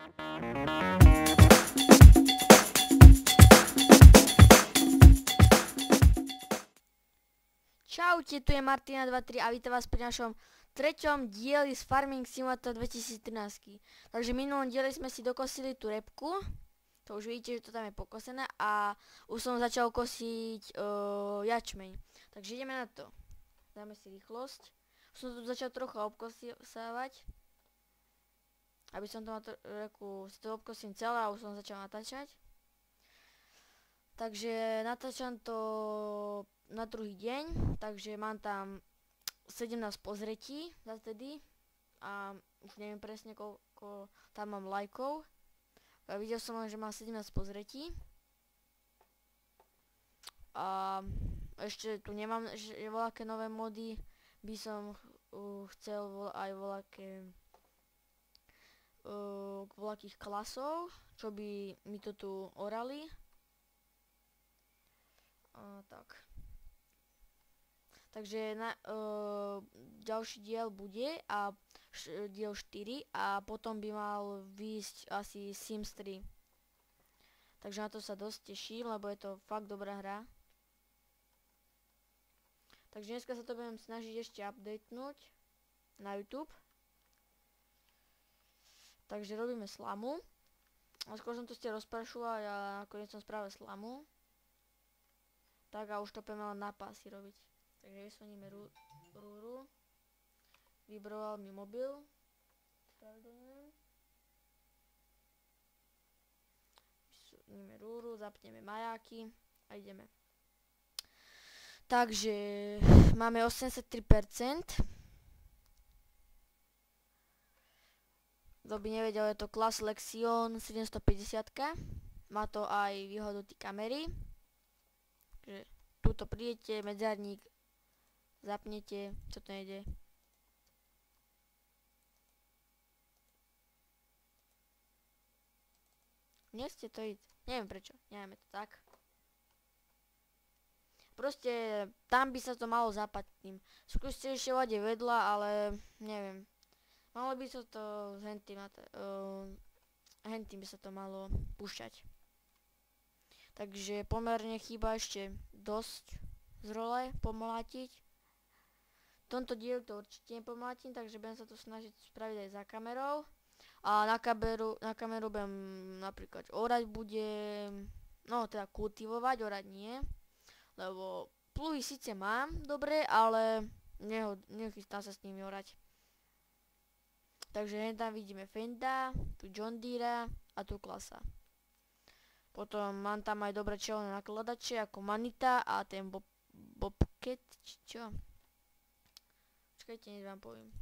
Čaute, tu je Martina23 a vítam vás pri našom treťom dieli z Farming Simulator 2013. Takže v minulom dieli sme si dokosili tú repku. To už vidíte, že to tam je pokosené a už som začal kosiť jačmeň. Takže ideme na to. Dáme si rýchlosť. Už som to začal trocha obkosávať. Aby som to si to obkosím celé a už som začal natáčať. Takže natáčam to na druhý deň, takže mám tam 17 pozretí za tedy a už neviem presne koľko tam mám lajkov. A videl som len, že mám 17 pozretí. A ešte tu nemám voľaké nové mody, by som chcel aj voľakých klasov, čo by mi to tu orali. Tak. Takže ďalší diel bude a diel 4 a potom by mal výjsť asi Sims 3. Takže na to sa dosť teším, lebo je to fakt dobrá hra. Takže dneska sa to budem snažiť ešte updatenúť na YouTube. Takže robíme slamu. A skôr som to ste rozprašoval, ja nakoniec som spravil slamu. Tak a už to budeme len na pásy robiť. Takže vysvoníme rúru. Vybroval mi mobil. Vysvoníme rúru, zapneme majáky a ideme. Takže máme 83%. Kto by nevedel, je to Class Lexion 750. Má to aj výhodu tej kamery. Takže tuto prídete, medzárník, zapnete, čo to nejde. Nechcete to ísť, neviem prečo, nemáme to tak. Proste tam by sa to malo zapať tým. Skúste ešte vade vedľa, ale neviem. Malo by sa to s hentým by sa to malo púšťať. Takže pomerne chýba ešte dosť z role pomlátiť. V tomto dielu to určite nepomlátim, takže budem sa to snažiť spraviť aj za kamerou. A na kameru budem napríklad orať budem, no teda kultivovať, orať nie. Lebo pluhy síce mám dobre, ale nechystám sa s nimi orať. Takže tam vidíme Fenda, tu John Deere a tu Klasa. Potom mám tam aj dobré čelné nakladače ako Manita a ten Bobcat, čo? Počkajte, než vám poviem.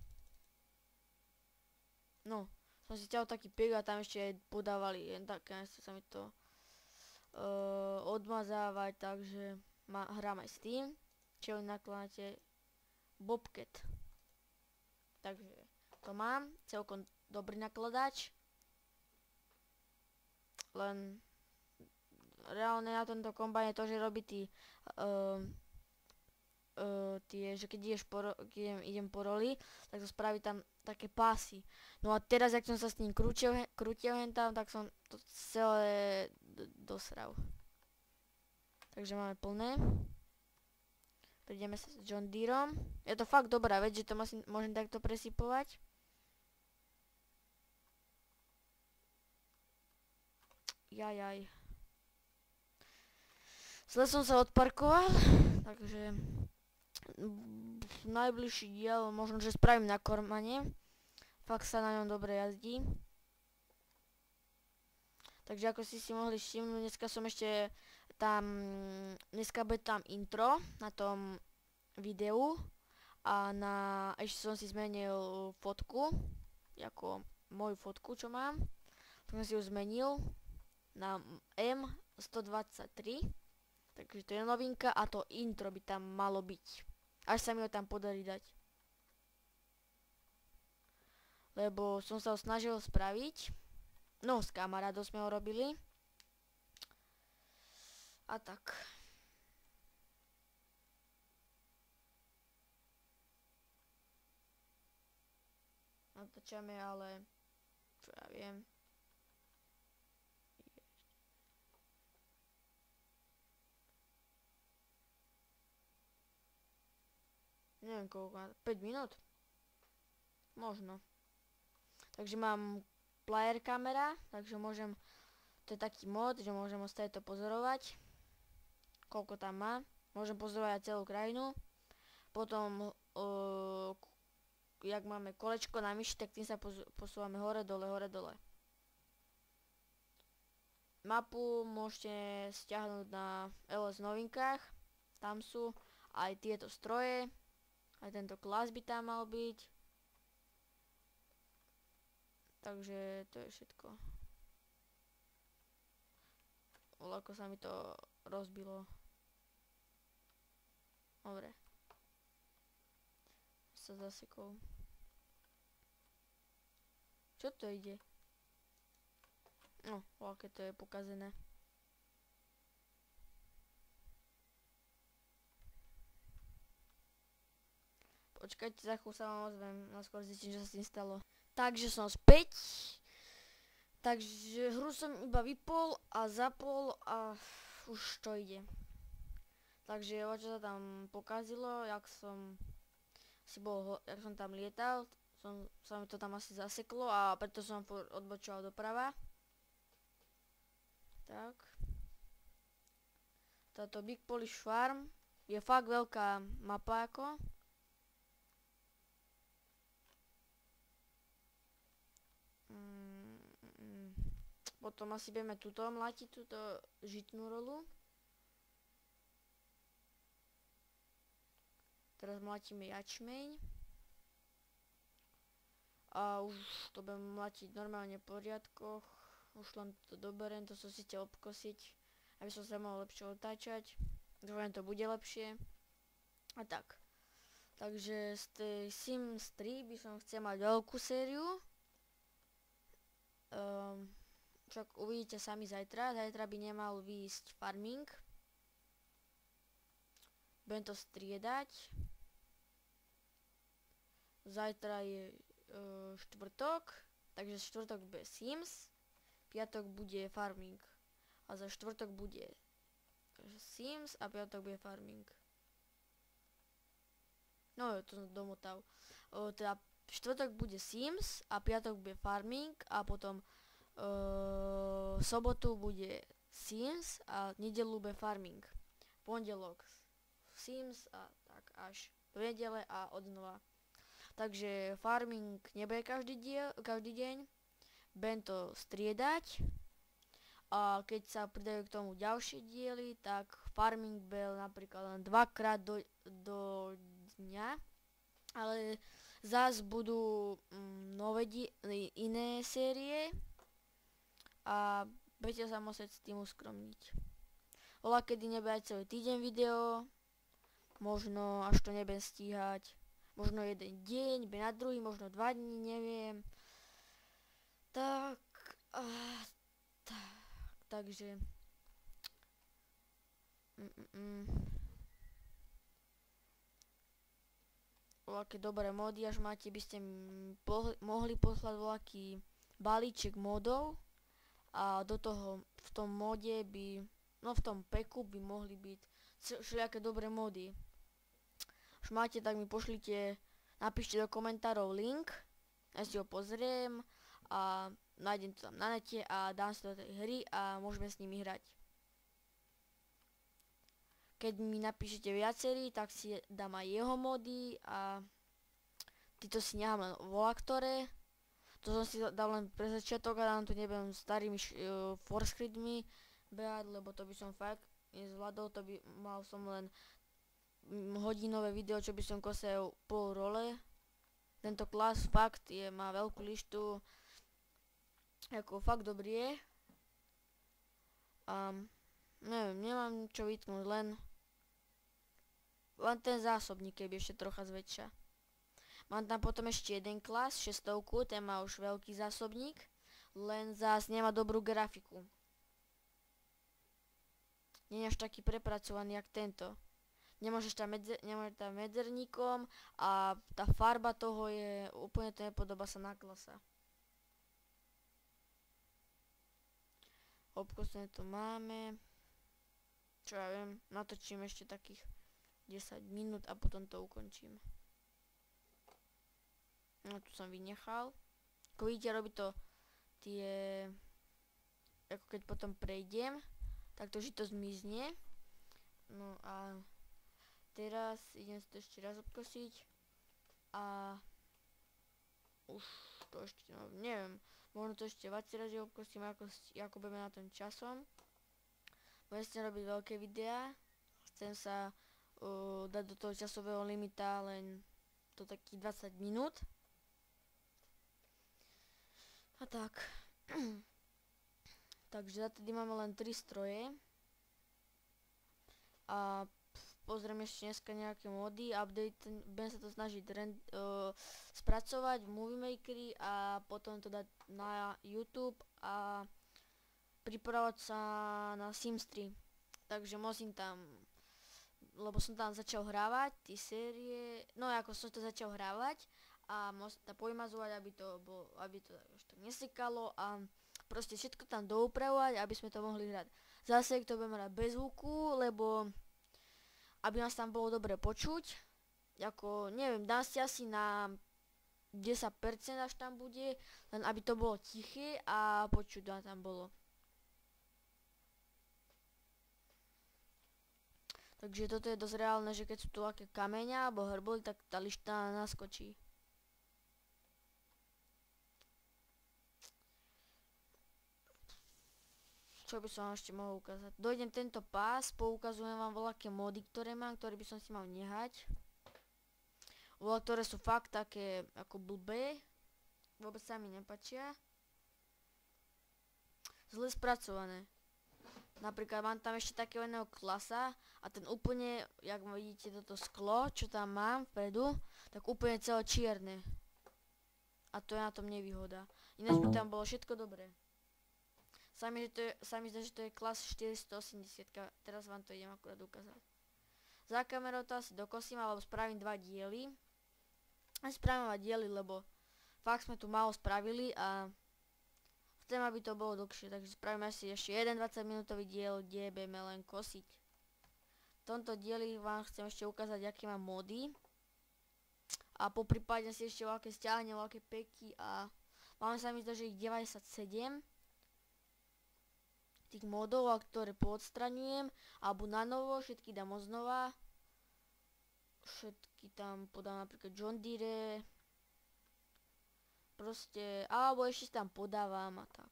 No, som si ťahol taký pek a tam ešte aj podávali, jen tak, nechce sa mi to odmazávať, takže hrám aj s tým. Čelné nakladače Bobcat. Takže to mám, celkom dobrý nakladač. Len reálne na tomto kombajne to, že robí že keď idem po roli, tak to spraví tam také pásy. No a teraz, jak som sa s ním krútil hentam, tak som to celé dosral. Takže máme plné. Prídeme sa s John Deerom. Je to fakt dobrá vec, že to môžem takto presypovať. Jajaj. Zle som sa odparkoval, takže najbližší diel možno, že spravím na Kormane. Fakt sa na ňom dobre jazdí. Takže ako ste si mohli všimnúť, dneska bude tam intro na tom videu a ešte som si zmenil fotku, ako moju fotku, čo mám. Tak som si ju zmenil na M123. Takže to je novinka a to intro by tam malo byť. Až sa mi ho tam podarí dať. Lebo som sa ho snažil spraviť. No, s kamarádom sme ho robili. A tak. Natáčame, ale čo ja viem. neviem koľko, 5 minút? Možno. Takže mám player kamera, takže môžem, to je taký mod, že môžem ostať to pozorovať, koľko tam má. Môžem pozorovať celú krajinu. Potom, jak máme kolečko na myši, tak tým sa posúvame hore, dole, hore, dole. Mapu môžete stiahnuť na LS novinkách, tam sú aj tieto stroje, aj tento klas by tam mal byť. Takže to je všetko. Ako sa mi to rozbilo. Dobre. Sa zasekol. Čo to ide? No, aké to je pokazené. Počkajte, za chvíľu sa vám ozvem, naskôr zistím, čo sa s tým stalo. Takže som späť. Takže hru som iba vypol a zapol a už to ide. Takže čo sa tam pokazilo, jak som tam lietal, sa mi to tam asi zaseklo a preto som odbočoval doprava. Tak. Táto Big Polish Farm je fakt veľká mapa ako. Potom asi budeme tuto mlátiť, túto žitnú rolu. Teraz mlátime jačmeň. A už to budem mlátiť normálne v poriadkoch. Už len to doberiem, to som si chcel obkosiť, aby som sa mohol lepšie otáčať. Dúfam, to bude lepšie. A tak. Takže z tej Sims 3 by som chcel mať veľkú sériu. Však uvidíte sami zajtra. Zajtra by nemal výjsť farming. Budem to striedať. Zajtra je štvrtok, takže štvrtok bude Sims. Piatok bude farming. A za štvrtok bude Sims a piatok bude farming. No, to som domotal. Teda štvrtok bude Sims a piatok bude farming a potom sobotu bude Sims a nedelu bude farming. Pondelok Sims a tak až do nedele a odnova. Takže farming nebude každý deň. Budem to striedať a keď sa pridajú k tomu ďalšie diely, tak farming bol napríklad len 2-krát do dňa, ale zás budú iné série a budete sa musieť s tým uskromniť. Voľa kedy nebude celý týždeň video, možno až to nebudem stíhať, možno jeden deň, na druhý, možno 2 dní, neviem. Takže voľaké dobré mody, až máte, by ste mohli poslať voľaký balíček modov a do toho v tom mode by, no v tom peku by mohli byť všelijaké dobré mody. Až máte, tak mi pošlite, napíšte do komentárov link, ja si ho pozriem a nájdem to tam na nete a dám si do tej hry a môžeme s nimi hrať. Keď mi napíšete viacerí, tak si dám aj jeho mody a títo si nechám len volaktoré. To som si dal len pre začiatok a dám tu nebudem starými forscreedmi behať, lebo to by som fakt nezvládol, to by mal som len hodinové video, čo by som kosel pol role. Tento klas fakt má veľkú lištu, ako fakt dobrý je. Neviem, nemám čo vytknúť, len ten zásobník, keby ešte trocha zväčša. Mám tam potom ešte jeden klas, 600, ten má už veľký zásobník, len zás nemá dobrú grafiku. Nie je až taký prepracovaný jak tento. Nemôžeš tam medzerníkom a tá farba toho je, úplne to nepodobá sa na klasa. Obkosené to máme. Čo ja viem, natočím ešte takých 10 minút a potom to ukončím. No tu som vynechal. Ako vidíte, robí to tie, ako keď potom prejdem, tak to žito zmizne. No a teraz idem si to ešte raz obkosiť a už to ešte, no neviem, možno to ešte 20 razy obkosím, ako budeme na tom časom. Budem robiť veľké videá, chcem sa dať do toho časového limita len to takých 20 minút. A tak. Takže zatedy máme len 3 stroje. A pozrieme ešte dneska nejaké mody, update, budem sa to snažiť spracovať v Movie Makeri a potom to dať na YouTube a pripravovať sa na Sims 3. Takže musím tam, lebo som tam začal hrávať tie série, no ako som to začal hrávať a musím to pojmazovať, aby to už tak nesekalo a proste všetko tam doupravovať, aby sme to mohli hrať. Zase to budeme hrať bez zvuku, lebo aby nás tam bolo dobre počuť, ako neviem, dám si asi na 10% až tam bude, len aby to bolo tiché a počuť tam bolo. Takže toto je dosť reálne, že keď sú tu aké kameňa alebo hrboly, tak tá lišta naskočí. Čo by som vám ešte mohol ukázať? Dojdem tento pás, poukazujem vám voľaké mody, ktoré mám, ktoré by som si mal nehať. Voľa, ktoré sú fakt také ako blbé. Vôbec sa mi nepačia. Zle spracované. Napríklad mám tam ešte takého jedného klasa a ten úplne, jak vidíte toto sklo, čo tam mám vpredu, tak úplne celé čierne. A to je na tom nevýhoda. Ináč by tam bolo všetko dobré. Sa mi zdá, že to je klas 480, teraz vám to idem akurát ukázať. Za kamerou to asi dokosím, alebo spravím 2 diely. A spravím 2 diely, lebo fakt sme tu málo spravili a chcem, aby to bolo dlhšie, takže spravíme asi ešte jeden 20 minútový diel, kde budeme len kosiť. V tomto dieli vám chcem ešte ukázať, aké mám mody. A poprípade si ešte veľké stiahnem, veľké peky a máme sa mi zdá, že ich 97 tých modov, ktoré poodstraňujem, alebo na novo, všetky dám oznova. Všetky tam podám napríklad John Deere. Proste, alebo ešte tam podávam a tak.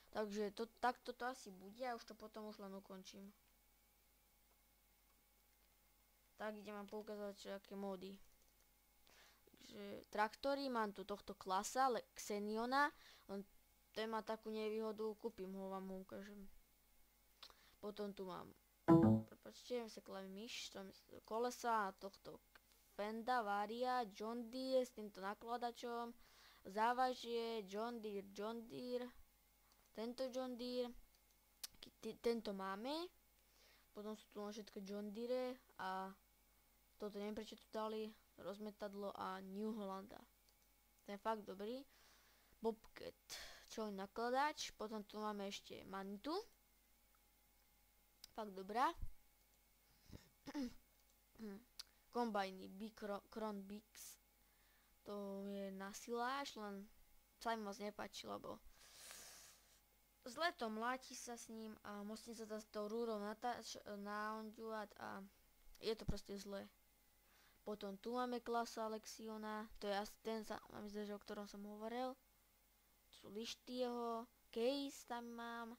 Takže takto to asi bude a už to potom už len ukončím. Tak idem vám poukázať, aké mody. Takže traktory, mám tu tohto klasa, Xeniona, on ten má takú nevýhodu, kúpim ho, vám ho ukážem. Potom tu mám, prepáčte, sekla mi myš, kolesa a tohto Fenda, Varia, John Deere s týmto nakladačom, závažie, John Deere, tento John Deere, tento máme, potom sú tu všetko John Deere a toto neviem prečo tu dali, rozmetadlo a New Hollanda. Ten je fakt dobrý. Bobcat, čo je nakladač, potom tu máme ešte Manitu. Fakt dobrá. Kombajny, Kron Bix. To je nasiláš, len sa mi moc nepáči, lebo zle to mláti sa s ním a musím sa s tou rúrou naonďovať a je to proste zle. Potom tu máme klasa Lexiona, to je asi ten, mám zdá, že o ktorom som hovoril. Sú lišty jeho, case tam mám,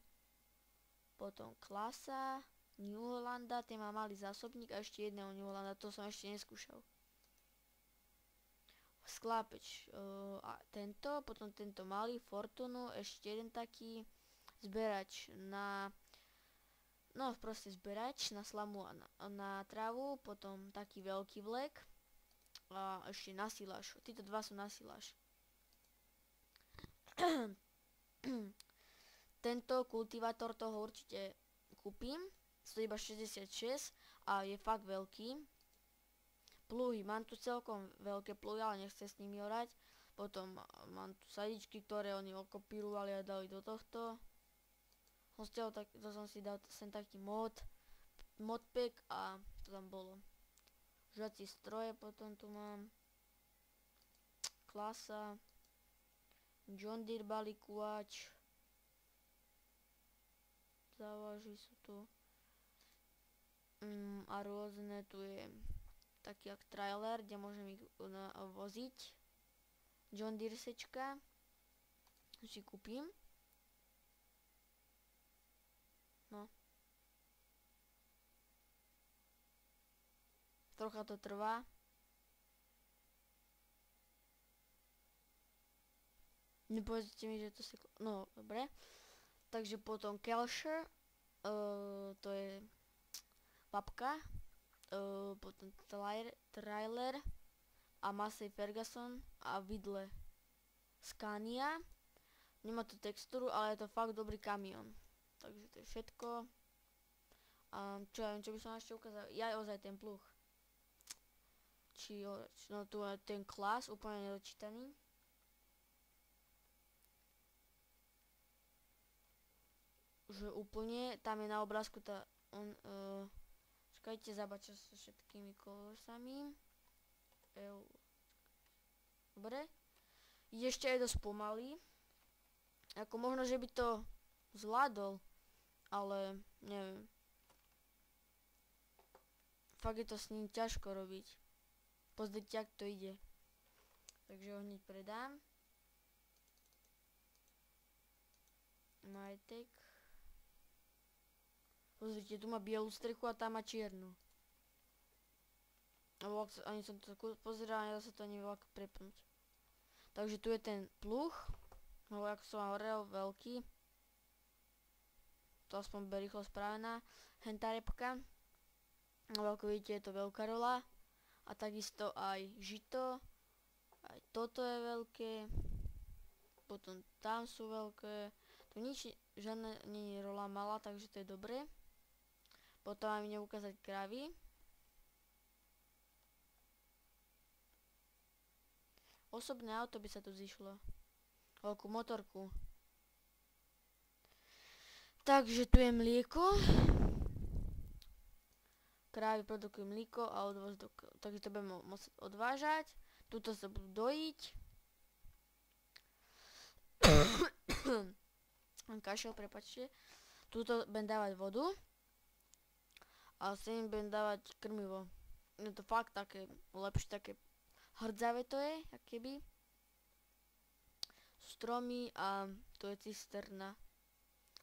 potom klasa, New Hollanda, ten má malý zásobník a ešte jedného New Hollanda, to som ešte neskúšal. Sklápeč a tento, potom tento malý Fortunu, ešte jeden taký, zberač na, no proste zberač na slamu a na trávu, potom taký veľký vlek a ešte nasiláš, títo dva sú nasiláš. Tento kultivátor toho určite kúpim, stojí iba 66 a je fakt veľký. Pluhy, mám tu celkom veľké pluhy, ale nechcem s nimi orať. Potom mám tu sadičky, ktoré oni okopírovali a dali do tohto. To som si dal sem taký modpack a to tam bolo. Žací stroje potom tu mám. klasa, John Deere balíkovač, závaží sú tu a rôzne, tu je taký jak trailer, kde môžem ich voziť, John Deere sečka, si kúpim, no. Trocha to trvá. Nepovedzte mi, že to si... No, dobre. Takže potom Kelsher, to je papka, potom trailer a Massey Ferguson a vidle Scania. Nemá to textúru, ale je to fakt dobrý kamión. Takže to je všetko. A čo ja viem, čo by som ešte ukázal? Ja ozaj ten pluh. No tu je ten klas, úplne nedočítaný. Že úplne, tam je na obrázku tá, čakajte, zabača so všetkými kolosami. Dobre. Ešte aj dosť pomalý. Ako možno, že by to zvládol, ale neviem. Fakt je to s ním ťažko robiť. Pozrite, jak to ide. Takže ho hneď predám. Majtek. Pozrite, tu má bielú strechu a tam má čiernu. Ani som to pozeral, nedá sa to ani veľko prepnúť. Takže tu je ten pluh. No, ako som vám hovoril, veľký. To aspoň bude rýchlo spravená. Hentá repka. No, ako vidíte, je to veľká rola. A takisto aj žito. Aj toto je veľké. Potom tam sú veľké. Tu nič, žiadna nie je rola malá, takže to je dobré. Potom vám idem ukázať kravy. Osobné auto by sa tu zišlo. Veľkú motorku. Takže tu je mlieko. Krávy produkujú mlieko a odvoz do... Takže to budeme musieť odvážať. Tuto sa budú dojiť. Kašel, prepačte. Tuto budem dávať vodu. A s tým budem dávať krmivo. Je to fakt také lepšie, také hrdzavé to je, jak keby. Stromy a tu je cisterna.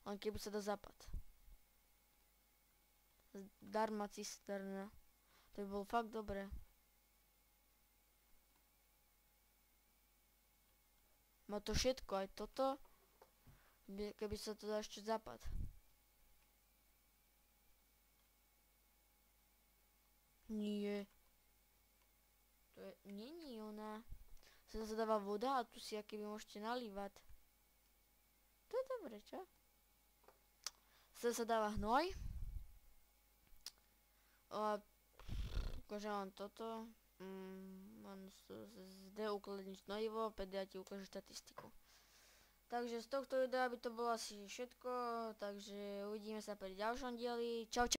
Len keby sa dá zapad. Zdarma cisterna. To by bolo fakt dobré. Má to všetko, aj toto. Keby sa to dá ešte zapad. Nie. To je... Není ona. Sa zadáva voda a tu si aké vy môžete nalívať. To je dobre, čo? Sa dáva hnoj. A ukážem vám toto. Mám zde ukladniť hnojivo, ja ti ukážem štatistiku. Takže z tohto videa by to bolo asi všetko, takže uvidíme sa pri ďalšom dieli. Čau, čau.